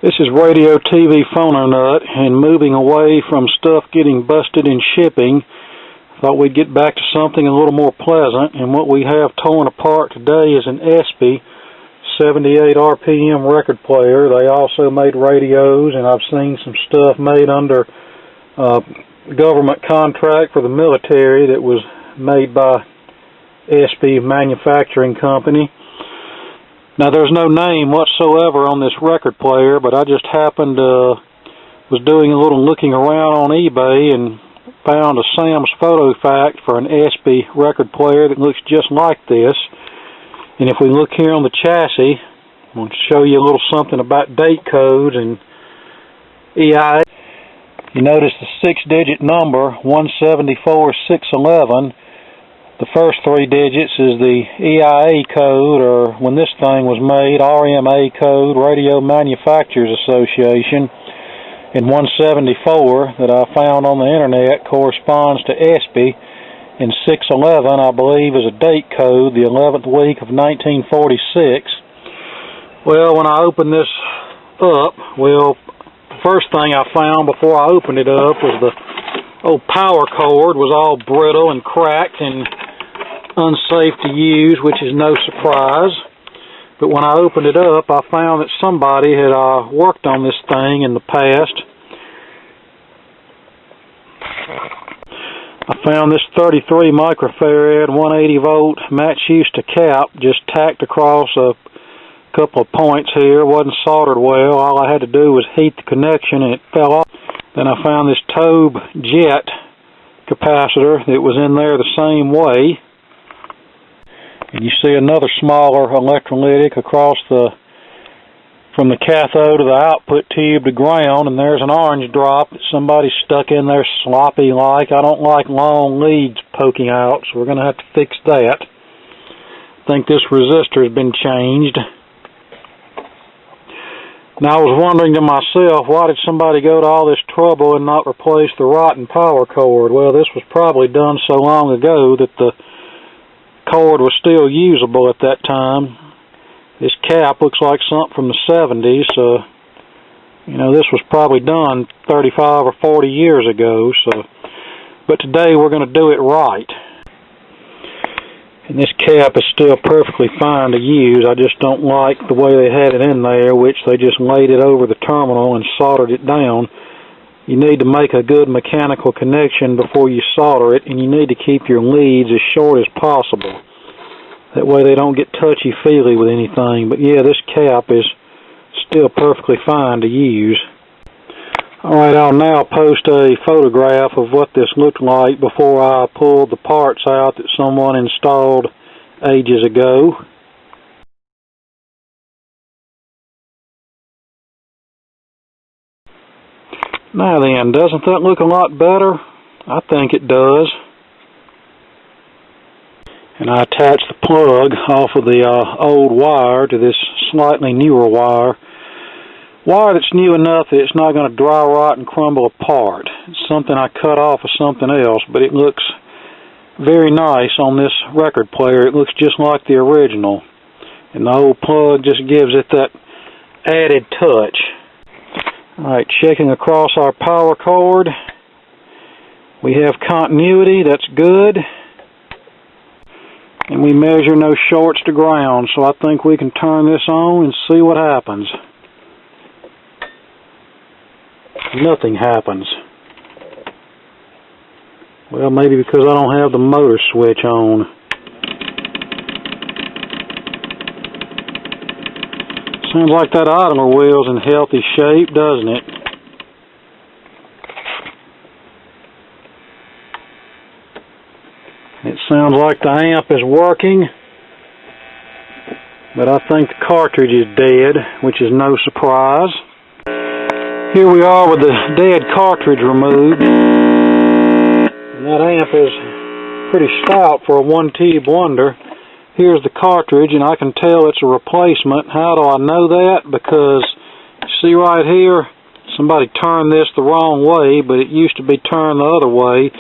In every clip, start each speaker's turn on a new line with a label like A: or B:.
A: This is Radio TV Phono Nut, and moving away from stuff getting busted in shipping, thought we'd get back to something a little more pleasant, and what we have torn apart today is an Espey 78 RPM record player. They also made radios, and I've seen some stuff made under government contract for the military that was made by Espey Manufacturing Company. Now, there's no name whatsoever on this record player, but I just happened was doing a little looking around on eBay and found a Sam's Photo Fact for an Espey record player that looks just like this. And if we look here on the chassis, I'm going to show you a little something about date codes and EIA. You notice the 6-digit number, 174611. The first 3 digits is the EIA code, or when this thing was made, RMA code, Radio Manufacturers Association. And 174 that I found on the internet corresponds to Espey, and 611 I believe is a date code, the 11th week of 1946. Well, when I opened this up, the first thing I found before I opened it up was the old power cord was all brittle and cracked and unsafe to use, which is no surprise. But when I opened it up, I found that somebody had worked on this thing in the past. I found this 33 microfarad 180 volt match used to cap just tacked across a couple of points here. It wasn't soldered well. All I had to do was heat the connection and it fell off. Then I found this Tobe jet capacitor that was in there the same way. And you see another smaller electrolytic across from the cathode to the output tube to ground, and there's an orange drop that somebody stuck in there sloppy like. I don't like long leads poking out, so we're going to have to fix that. I think this resistor has been changed. Now I was wondering to myself, why did somebody go to all this trouble and not replace the rotten power cord? Well, this was probably done so long ago that the cord was still usable at that time. This cap looks like something from the 70s, so this was probably done 35 or 40 years ago. But today we're going to do it right. And this cap is still perfectly fine to use. I just don't like the way they had it in there, which they just laid it over the terminal and soldered it down. You need to make a good mechanical connection before you solder it, and you need to keep your leads as short as possible. That way they don't get touchy-feely with anything. But yeah, this cap is still perfectly fine to use. Alright, I'll now post a photograph of what this looked like before I pulled the parts out that someone installed ages ago. Now then, doesn't that look a lot better? I think it does. And I attached the plug off of the old wire to this slightly newer wire. Wire that's new enough that it's not going to dry rot and crumble apart. It's something I cut off of something else, but it looks very nice on this record player. It looks just like the original. And the old plug just gives it that added touch. Alright, checking across our power cord. We have continuity, that's good. And we measure no shorts to ground, so I think we can turn this on and see what happens. Nothing happens. Well, maybe because I don't have the motor switch on. Sounds like that idler wheel's in healthy shape, doesn't it? It sounds like the amp is working, but I think the cartridge is dead, which is no surprise. Here we are with the dead cartridge removed. And that amp is pretty stout for a one-tube wonder. Here's the cartridge, and I can tell it's a replacement. How do I know that? Because, see right here, somebody turned this the wrong way, but it used to be turned the other way,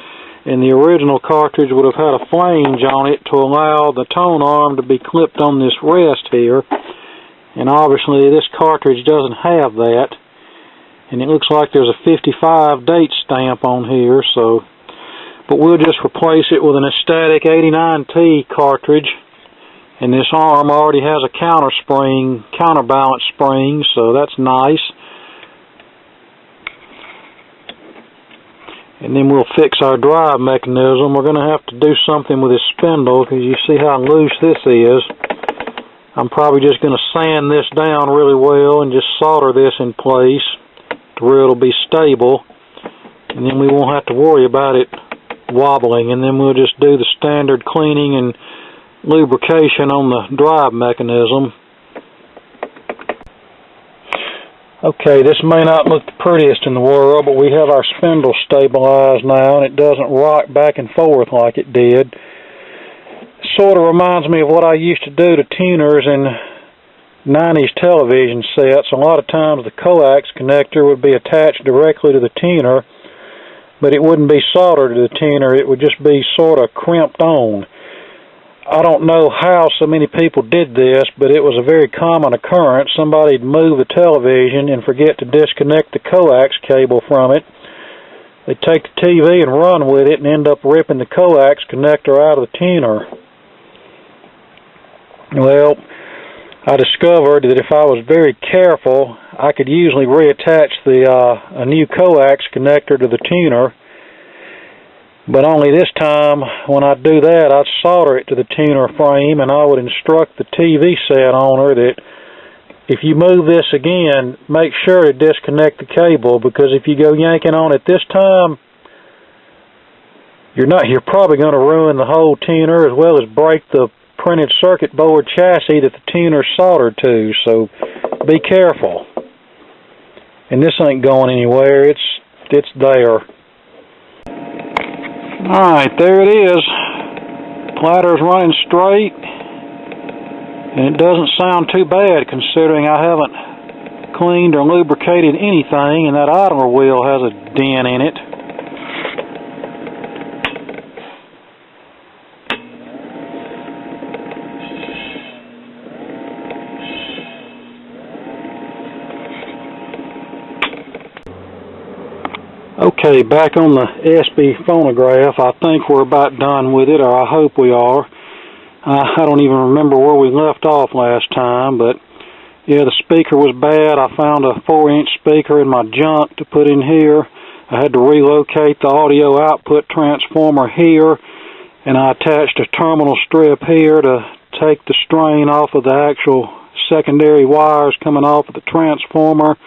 A: and the original cartridge would have had a flange on it to allow the tone arm to be clipped on this rest here. And obviously this cartridge doesn't have that. And it looks like there's a 55 date stamp on here, so... But we'll just replace it with an Espey 89T cartridge. And this arm already has a counterbalance spring, so that's nice. And then we'll fix our drive mechanism. We're going to have to do something with this spindle, because you see how loose this is. I'm probably just going to sand this down really well and just solder this in place to where it'll be stable. And then we won't have to worry about it wobbling. And then we'll just do the standard cleaning and lubrication on the drive mechanism. Okay, this may not look the prettiest in the world, but we have our spindle stabilized now, and it doesn't rock back and forth like it did. It sort of reminds me of what I used to do to tuners in 90s television sets. A lot of times the coax connector would be attached directly to the tuner, but it wouldn't be soldered to the tuner. It would just be sort of crimped on. I don't know how so many people did this, but it was a very common occurrence. Somebody'd move the television and forget to disconnect the coax cable from it. They'd take the TV and run with it and end up ripping the coax connector out of the tuner. Well, I discovered that if I was very careful, I could usually reattach a new coax connector to the tuner. But only this time, when I do that, I'd solder it to the tuner frame, and I would instruct the TV set owner that if you move this again, make sure to disconnect the cable, because if you go yanking on it this time, you're probably going to ruin the whole tuner as well as break the printed circuit board chassis that the tuner's soldered to. So be careful. And this ain't going anywhere. It's there. Alright, there it is. Platter's running straight, and it doesn't sound too bad considering I haven't cleaned or lubricated anything, and that idler wheel has a dent in it. Okay, back on the Espey phonograph. I think we're about done with it, or I hope we are. I don't even remember where we left off last time, but yeah, the speaker was bad. I found a 4-inch speaker in my junk to put in here. I had to relocate the audio output transformer here, and I attached a terminal strip here to take the strain off of the actual secondary wires coming off of the transformer.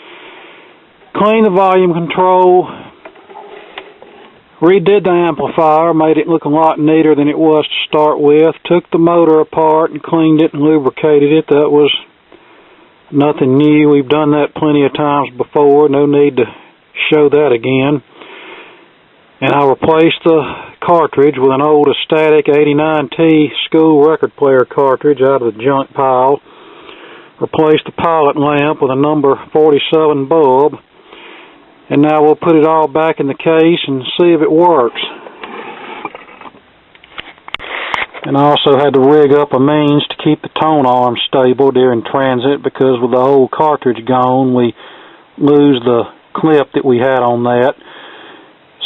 A: Cleaned the volume control. Redid the amplifier, made it look a lot neater than it was to start with. Took the motor apart and cleaned it and lubricated it. That was nothing new. We've done that plenty of times before. No need to show that again. And I replaced the cartridge with an old Espey 89T school record player cartridge out of the junk pile. Replaced the pilot lamp with a number 47 bulb. And now we'll put it all back in the case and see if it works. And I also had to rig up a means to keep the tone arm stable during transit, because with the old cartridge gone, we lose the clip that we had on that.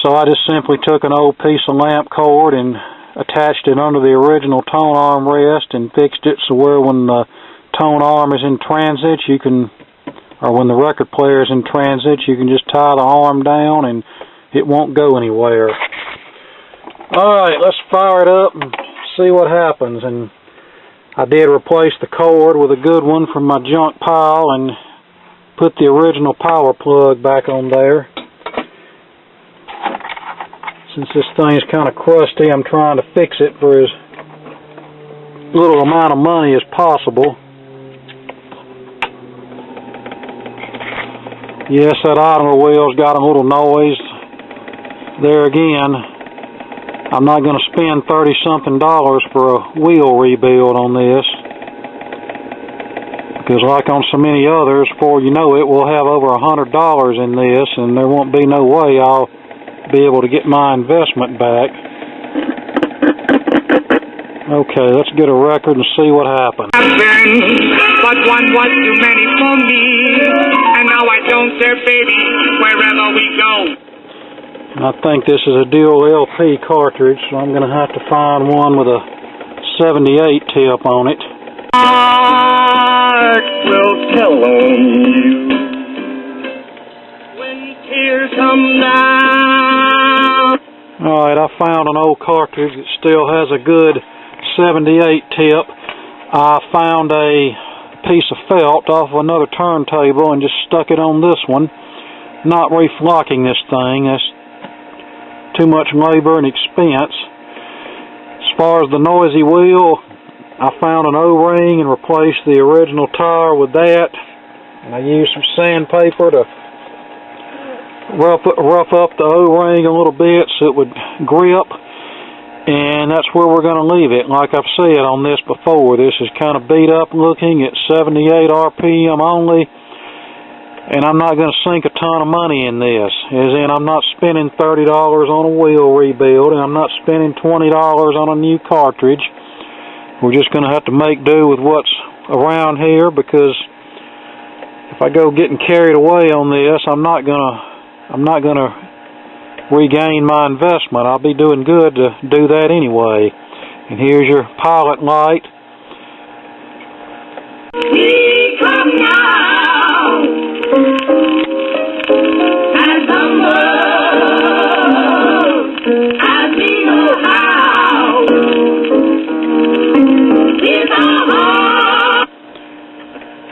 A: So I just simply took an old piece of lamp cord and attached it under the original tone arm rest and fixed it so where when the tone arm is in transit, or when the record player is in transit, you can just tie the arm down and it won't go anywhere. Alright, let's fire it up and see what happens. And I did replace the cord with a good one from my junk pile and put the original power plug back on there. Since this thing's kind of crusty, I'm trying to fix it for as little amount of money as possible. Yes, that idler wheel's got a little noise. There again, I'm not going to spend $30-something for a wheel rebuild on this. Because like on so many others, before you know it, we'll have over $100 in this, and there won't be no way I'll be able to get my investment back. Okay, let's get a record and see what happens.
B: but one was too many for me. And now I don't care, baby, wherever we go.
A: I think this is a dual LP cartridge, so I'm going to have to find one with a 78 tip on it.
B: Heart will tell on you when tears come down.
A: Alright, I found an old cartridge that still has a good 78 tip. I found a piece of felt off of another turntable and just stuck it on this one. Not reflocking this thing. That's too much labor and expense. As far as the noisy wheel, I found an O-ring and replaced the original tire with that. And I used some sandpaper to rough up the O-ring a little bit so it would grip. And that's where we're going to leave it. Like I've said on this before, this is kind of beat up looking at 78 RPM only. And I'm not going to sink a ton of money in this. As in, I'm not spending $30 on a wheel rebuild, and I'm not spending $20 on a new cartridge. We're just going to have to make do with what's around here, because if I go getting carried away on this, I'm not gonna regain my investment. I'll be doing good to do that anyway. And here's your pilot light.
B: We come now as humble as we know how. With our heart.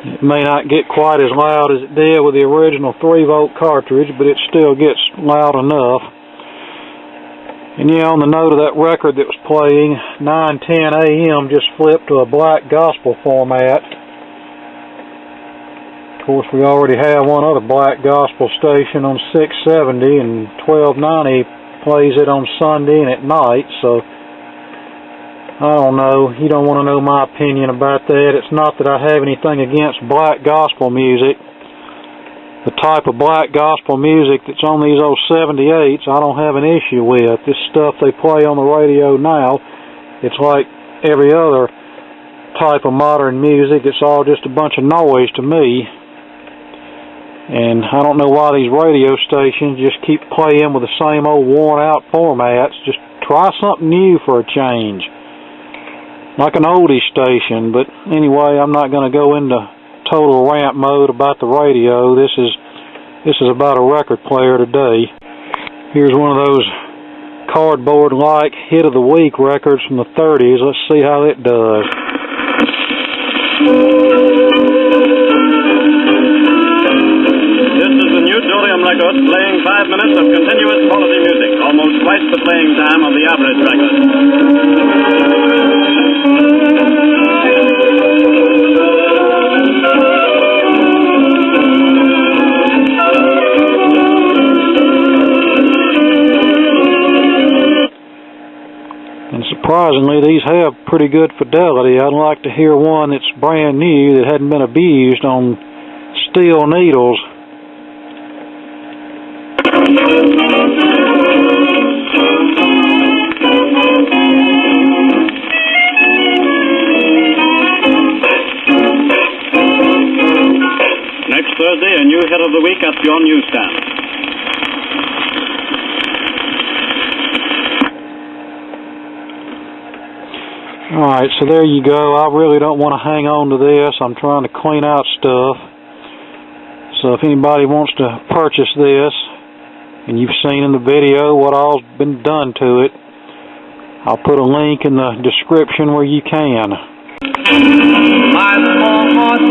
A: It may not get quite as loud as it did with the original 3-volt cartridge, but it still gets loud enough. And yeah, on the note of that record that was playing, 9:10 AM just flipped to a black gospel format. Of course, we already have one other black gospel station on 670, and 1290 plays it on Sunday and at night, so I don't know. You don't want to know my opinion about that. It's not that I have anything against black gospel music. The type of black gospel music that's on these old 78s, I don't have an issue with. This stuff they play on the radio now, it's like every other type of modern music. It's all just a bunch of noise to me. And I don't know why these radio stations just keep playing with the same old worn-out formats. Just try something new for a change. Like an oldie station, but anyway, I'm not going to go into total rant mode about the radio. This is about a record player today. Here's one of those cardboard-like hit of the week records from the 30s. Let's see how it does.
C: This is the new Dolium record playing 5 minutes of continuous quality music, almost twice the playing time of the average record.
A: And surprisingly, these have pretty good fidelity. I'd like to hear one that's brand new that hadn't been abused on steel needles.
C: Next Thursday, a new hit of the week at your newsstand.
A: Alright, so there you go. I really don't want to hang on to this. I'm trying to clean out stuff. So if anybody wants to purchase this, and you've seen in the video what all's been done to it, I'll put a link in the description where you can.
B: My poor heart